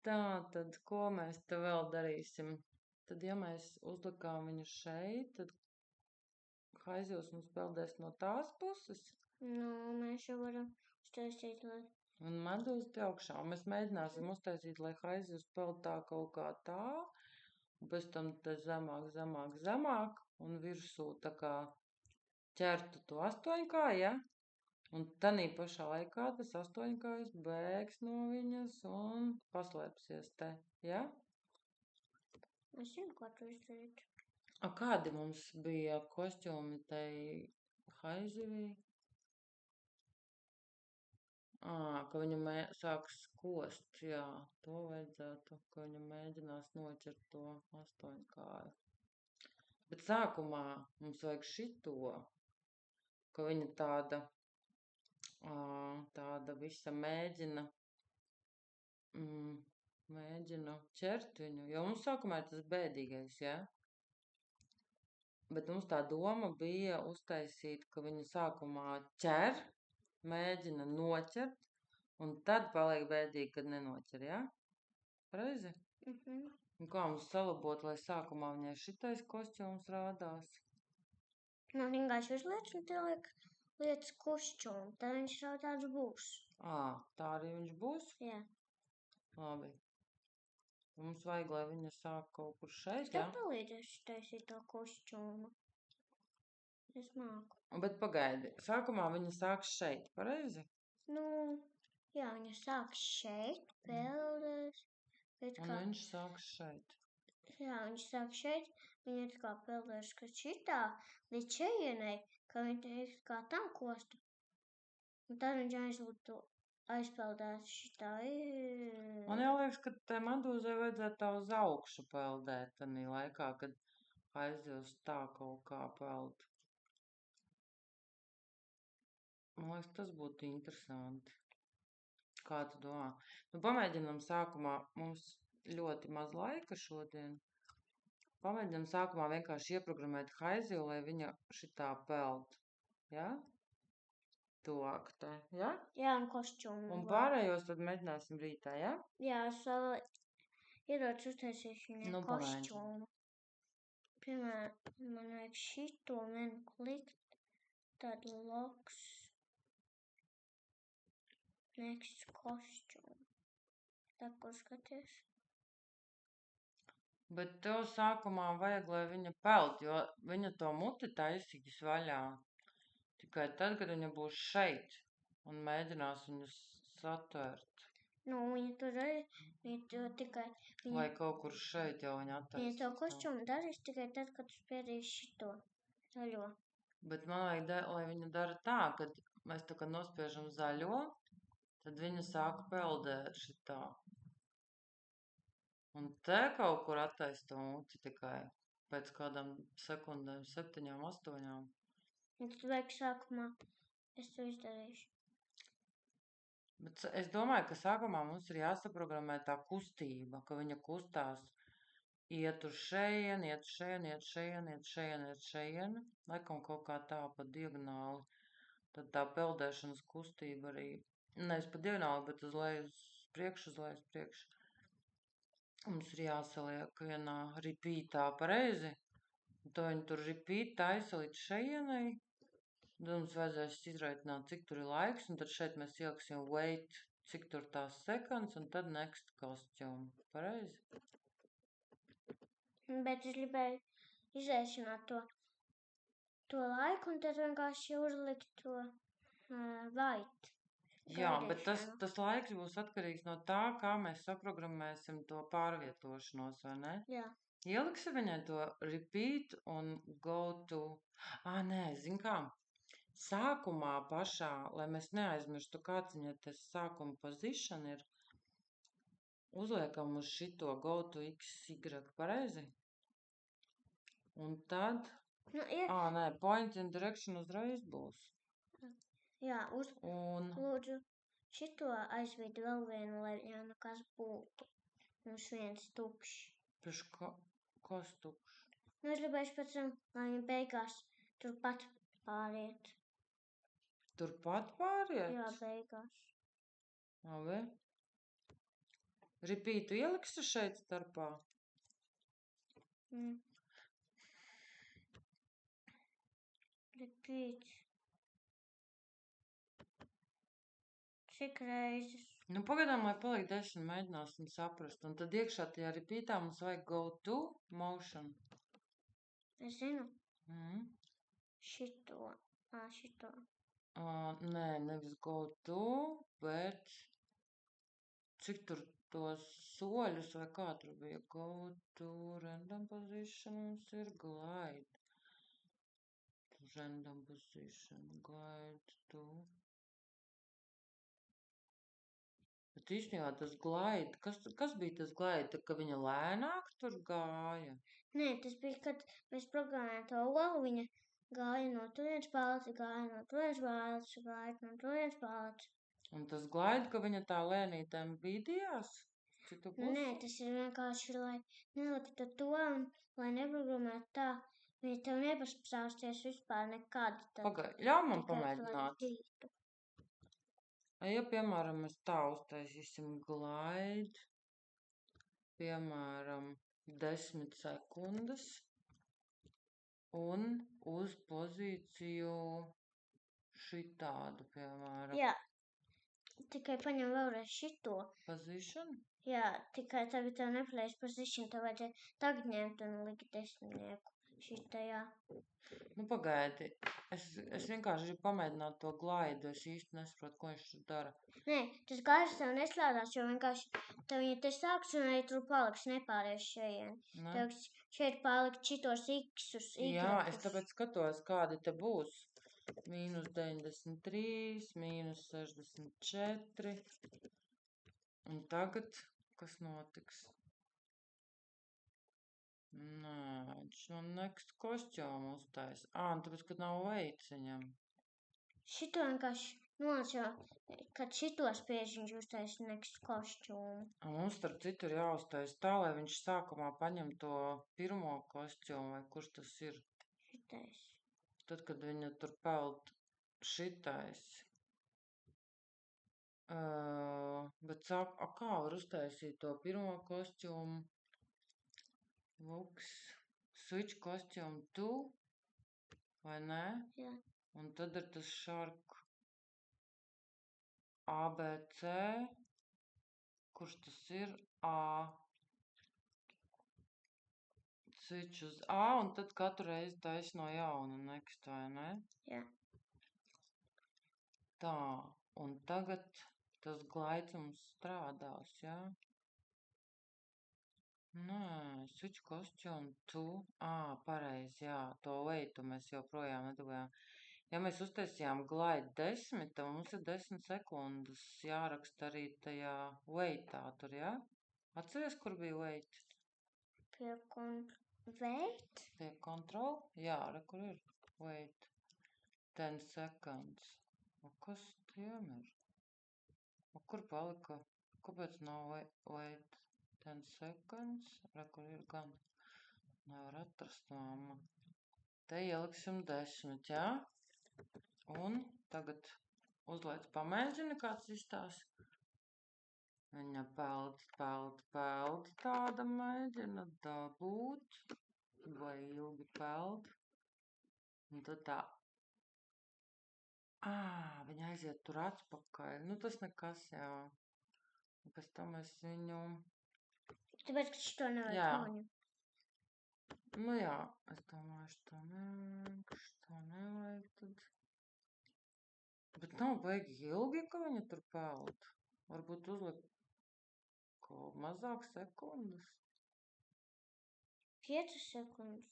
Tā, tad ko mēs te vēl darīsim? Tad, ja mēs uzlikām viņu šeit, tad Haizivs mums peldēs no tās puses. Nu, mēs jau varam uztaisīt, lai... Un medūza te augšā. Un mēs mēģināsim uztaisīt, lai Haizivs peld tā kaut kā tā. Un pēc tam te zemāk. Un virsū tā kā ķertu to astoņkāju, ja? Un tanī pašā laikā tas astoņkājs bēgs no viņas un paslēpsies te, ja? Es zinu, kā to izdarīt. A, kādi mums bija kostīmi tai Haizivī? Ka viņa sāks kost, jā, to vajadzētu, ka viņa mēģinās noķert to astoņkāju. Bet sākumā mums vajag šito, ka viņa tāda visa mēģina ķert viņu, jo mums sākumā ir tas bēdīgais, ja? Bet mums tā doma bija uztaisīt, ka viņa sākumā ķer, mēģina noķert, un tad paliek bēdīgi, kad nenoķer, ja? Pareizi? Un kā mums salabot, lai sākumā viņai šitais kostīms rādās? Nu, vienkārši uzliec un te lietas kostīmu, tad viņš jau tāds būs. Tā arī viņš būs? Jā. Labi. Mums vajag, lai viņa sāk kaut kur šeit, Es tev palīdzēšu taisīt to kostīmu. Es māku. Bet pagaidi, sākumā viņa sāks šeit, pareizi? Nu, jā, viņa sāks šeit, peldēs. Un viņš sāks šeit. Jā, viņš sāk šeit, viņa kā peldēs, ka šitā līdz šejienei, ka viņa kā tam kostu. Un tad viņš aizpeldās šitā. Man jau liekas, ka tai medūzai vajadzētu tā uz augšu peldēt tanī laikā, kad Haizivs tā kaut kā peld. Man liekas, tas būtu interesanti. Kā tu domā? Nu, pamēģinām sākumā, mums ļoti maz laika šodien. Pamēģinām sākumā vienkārši ieprogrammēt Haizivu, lai viņa šitā peld. Ja? Tuvāk te, ja? Jā, un kostīmu. Un pārējos tad mēģināsim rītā, ja? Jā, es vēl ierodas uztaisīšu viņai kostīmu. Piemēram, man vajag šito menu klikt, tad loks. Next kostīmu. Tā, ko skaties? Bet tev sākumā vajag, lai viņa peld, jo viņa to muti taisīs vaļā. Tikai tad, kad viņa būs šeit un mēģinās viņu satvert. Nu, viņa tur arī, viņa to tikai... Vai kaut kur šeit jau viņa attaisīs. Viņa to kostīmu darīs tikai tad, kad tu spiedīsi šito zaļo. Bet man vajag, lai viņa dara tā, kad mēs tā kā nospiežam zaļo, tad viņa sāk peldēt šitā. Un te kaut kur attaist to muti tikai pēc kādām sekundēm, 7, 8. Un tad vajag sākumā, es to izdarīšu. Bet es domāju, ka sākumā mums ir jāsaprogrammē tā kustība, ka viņa kustās iet uz šeien, iet šeien, laikam kaut kā tā pa diagonāli. Tad tā peldēšanas kustība arī, nevis pa diagonāli, bet uz leju, uz priekšu. Mums ir jāsaliek vienā repeatā pareizi. Un to viņi tur repeat taisa līdz šeienai. Tad mums vajadzēs izraitināt, cik tur ir laiks. Un tad šeit mēs ieliksim wait, cik tur tās sekundes. Un tad next costume. Pareizi? Bet es gribēju izaicināt to laiku un tad vienkārši uzlikt to white. Jā, bet tas laiks būs atkarīgs no tā, kā mēs saprogrammēsim to pārvietošanos, vai ne? Jā. Ieliksi viņai to repeat un go to... Nē, zin kā? Sākumā pašā, lai mēs neaizmirstu, kāds viņai tas sākuma position ir, uzliekam uz šito go to XY, pareizi? Un tad... Nē, point and direction uzreiz būs. Jā, lūdzu, šito aizvīdu vēl vienu, lai jau nekas būtu. Mums viens tukšs. Kas tukšs? Nu, es gribēšu pēc tam, lai viņi beigās turpat pāriet. Turpat pāriet? Jā, beigās. Labi. Ripītu ieliksi šeit starpā? Repeat. Cik reizes? Nu, pagaidām, lai paliek 10, mēģināsim saprast. Un tad iekšā tajā ripītā mums vajag go to motion. Es zinu. Mm. Šito. Šito. Nē, nevis go to, bet cik tur tos soļus vai kā tur bija? Go to random position mums ir glide. Random position, glide to. Bet īstenībā tas glide, kas bija tas glide, ka viņa lēnāk tur gāja? Nē, tas bija, kad mēs programmējām to olu, viņa gāja no turienes palāca, gāja no turienes palāca, gāja no turienes palāca. Un tas glide, ka viņa tā lēnītēm bīdījās? Citu pusi? Nē, tas ir vienkārši, lai neliktu to un lai neprogrammētu tā. Viņa tev nepastāsties vispār nekad. Pagaid, ļauj man pamēģināt. Ja, piemēram, mēs tā uztaisīsim glide, piemēram, 10 sekundes un uz pozīciju šitādu, piemēram. Jā, tikai paņem vēlreiz šito. Position? Jā, tikai tagad tev neplēs position, tev vajadzēja tagad ņemt un likt 10 šitajā. Nu, pagaidi, es vienkārši gribu pamēģināt to glaidu, es īsti nesaprotu, ko viņš tur dara. Nē, tas glaids tev neslēdās, jo vienkārši tev viņa te sāks un arī tur paliks nepāries šeit. Tev šeit palikt šitos X-us, Y-us. Jā, es tāpēc skatos, kādi te būs. -93, -64. Un tagad, kas notiks? Nē, viņš no next kostiumu uztais. Un tāpēc, kad nav veids viņam. Šito vienkārši nolaičā, kad šito spiež viņš uztais next kostiumu. Mums starp citu ir jāuztais tā, lai viņš sākumā paņem to pirmo kostiumu, vai kurš tas ir? Šitais. Tad, kad viņa tur peld šitais. Bet sāk, kā var uztaisīt to pirmo kostiumu? Looks, switch costume to, vai ne? Jā. Un tad ir tas shark ABC, kurš tas ir? A. Switch uz A, un tad katru reizi taisa no jauna next, vai ne? Jā. Tā, un tagad tas glaids mums strādās, jā? Nē, switch costume to. Pareizi, jā, to weightu mēs joprojām nedabūjām. Ja mēs uztaisījām glide 10, tad mums ir 10 sekundes jāraksta arī tajā weightā tur, jā? Atceries, kur bija weight? Pie weight? Pie control? Jā, kur ir weight? 10 seconds. Kas tiem ir? Kur palika? Kāpēc nav weight? 10 seconds, kur ir gan. Nevar atrast, mamma. Te ieliksim 10, jā? Un tagad uzlaic pamēģini, kāds izstās. Viņa peld, tāda mēģina dabūt. Vai ilgi peld. Un tad tā. Viņa aiziet tur atpakaļ. Nu, tas nekas, jā. Un pēc tam es viņu... Tāpēc, ka šito nevajag noņemt. Nu jā, es domāju, šito nevajag tad. Bet nav baigi ilgi, ka viņa tur peld. Varbūt uzlikt kaut mazāk sekundes. 5 sekundes.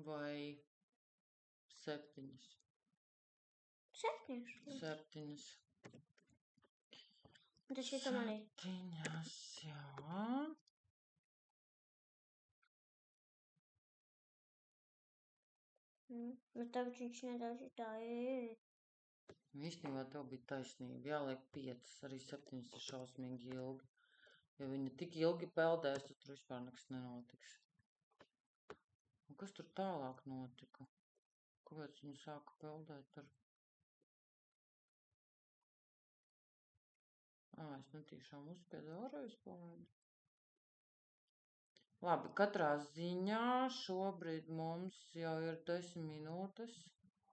Vai 7. 7. Un tas šitam arī. 7, jā. Bet tagad viņš nedaudz tā ir. Īstenībā tev bija taisnība. Jāliek 5, arī 7 ir šausmīgi ilgi. Ja viņa tik ilgi peldēs, tad tur vispār nekas nenotiks. Un kas tur tālāk notika? Kāpēc viņa sāka peldēt ar... Es netīšām uzspiedu vēlreiz palaidu. Labi, katrā ziņā šobrīd mums jau ir 10 minūtes.